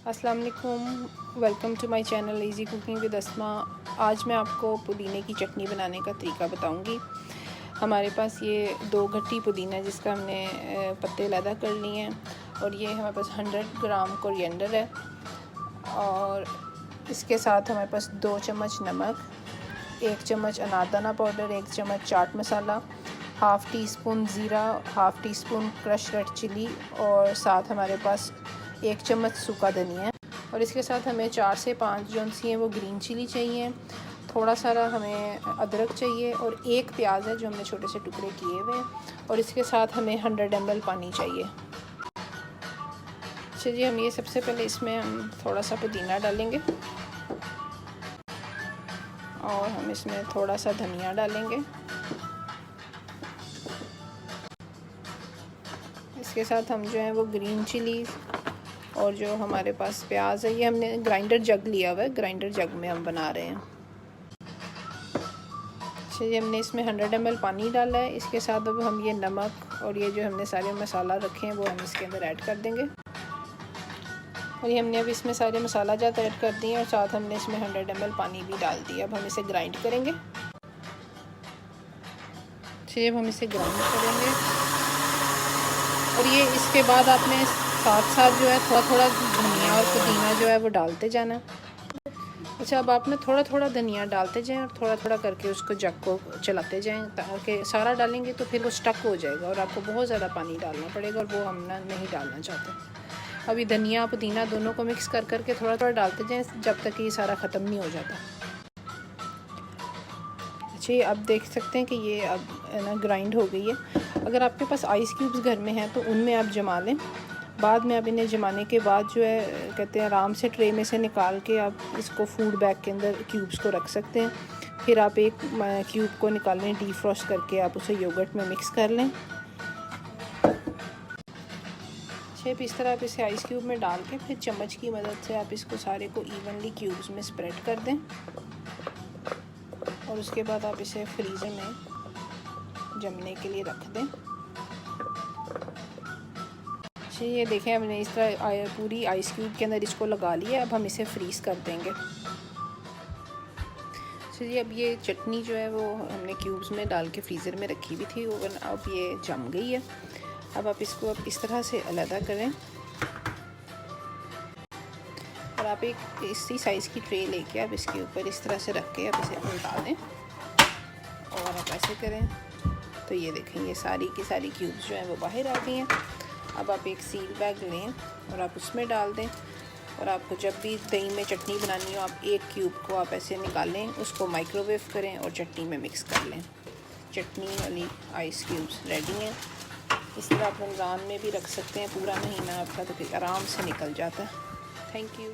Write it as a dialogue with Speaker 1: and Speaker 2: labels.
Speaker 1: अस्सलाम वालेकुम, welcome to my channel easy cooking with Asma. आज मैं आपको पुदीने की चटनी बनाने का तरीका बताऊंगी। हमारे पास ये 2 गट्टी पुदीना है जिसका हमने पत्ते अलग कर लिए हैं, और ये हमारे पास 100 ग्राम कोरिएंडर है, और इसके साथ हमारे पास 2 चम्मच नमक, 1 चम्मच अनारदाना पाउडर, 1 चम्मच chaat masala, half teaspoon ज़ीरा, half teaspoon crush red chilli, और साथ हमारे पास 1 चम्मच सूखा धनिया है। और इसके साथ हमें 4 से 5 जो सी हैं वो ग्रीन चिली चाहिए, थोड़ा सारा हमें अदरक चाहिए, और 1 प्याज है जो हमने छोटे से टुकड़े किए हुए हैं, और इसके साथ हमें 100 ml पानी चाहिए। चलिए हम ये सबसे पहले इसमें हम थोड़ा सा पुदीना डालेंगे, और हम इसमें थोड़ा सा धनिया डालेंगे। इसके साथ हम जो है वो ग्रीन चिली और जो हमारे पास प्याज है, ये हमने ग्राइंडर जग लिया हुआ है, ग्राइंडर जग में हम बना रहे हैं। चलिए हमने इसमें 100 ml पानी डाला है। इसके साथ अब हम ये नमक और ये जो हमने सारे मसाला रखे हैं वो हम इसके अंदर ऐड कर देंगे, और ये हमने अब इसमें सारे मसाला जात ऐड कर दिए, और साथ हमने इसमें 100 ml पानी भी डाल दिया। अब हम इसे ग्राइंड करेंगे। चलिए अब हम इसे ग्राइंड करेंगे, और ये इसके बाद आपने साथ साथ जो है थोड़ा थोड़ा धनिया और पुदीना जो है वो डालते जाना। अच्छा, अब आप ना थोड़ा थोड़ा धनिया डालते जाएं, और थोड़ा थोड़ा करके उसको जग को चलाते जाएं, ताकि सारा डालेंगे तो फिर वो स्टक हो जाएगा और आपको बहुत ज़्यादा पानी डालना पड़ेगा, और वो हम ना नहीं डालना चाहते। अभी धनिया पुदीना दोनों को मिक्स कर करके थोड़ा थोड़ा डालते जाएँ जब तक ये सारा ख़त्म नहीं हो जाता। अच्छा, अब देख सकते हैं कि ये अब ना ग्राइंड हो गई है। अगर आपके पास आइस क्यूब्स घर में हैं तो उनमें आप जमा लें। बाद में आप इन्हें जमाने के बाद जो है कहते हैं आराम से ट्रे में से निकाल के आप इसको फूड बैग के अंदर क्यूब्स को रख सकते हैं। फिर आप एक क्यूब को निकाल लें, डीफ्रॉस्ट करके आप उसे योगर्ट में मिक्स कर लें। शेप इस तरह आप इसे आइस क्यूब में डाल के फिर चम्मच की मदद से आप इसको सारे को इवनली क्यूब्स में स्प्रेड कर दें, और उसके बाद आप इसे फ्रीज़र में जमने के लिए रख दें। ये देखें, हमने इस तरह पूरी आइस क्यूब के अंदर इसको लगा लिया। अब हम इसे फ्रीज़ कर देंगे। चलिए अब ये चटनी जो है वो हमने क्यूब्स में डाल के फ्रीज़र में रखी हुई थी, ओवन अब ये जम गई है। अब आप इसको अब इस तरह से अलग करें, और आप एक इसी साइज़ की ट्रे लेके आप इसके ऊपर इस तरह से रख के आप इसे उल्टा दें, और आप ऐसे करें तो ये देखें ये सारी की सारी क्यूब्स जो हैं वो बाहर आ गई हैं। अब आप एक सील बैग लें और आप उसमें डाल दें, और आपको जब भी दही में चटनी बनानी हो आप एक क्यूब को आप ऐसे निकालें, उसको माइक्रोवेव करें और चटनी में मिक्स कर लें। चटनी वाली आइस क्यूब्स रेडी हैं। इस तरह आप रमज़ान में भी रख सकते हैं, पूरा महीना आपका तो आराम से निकल जाता है। Thank you.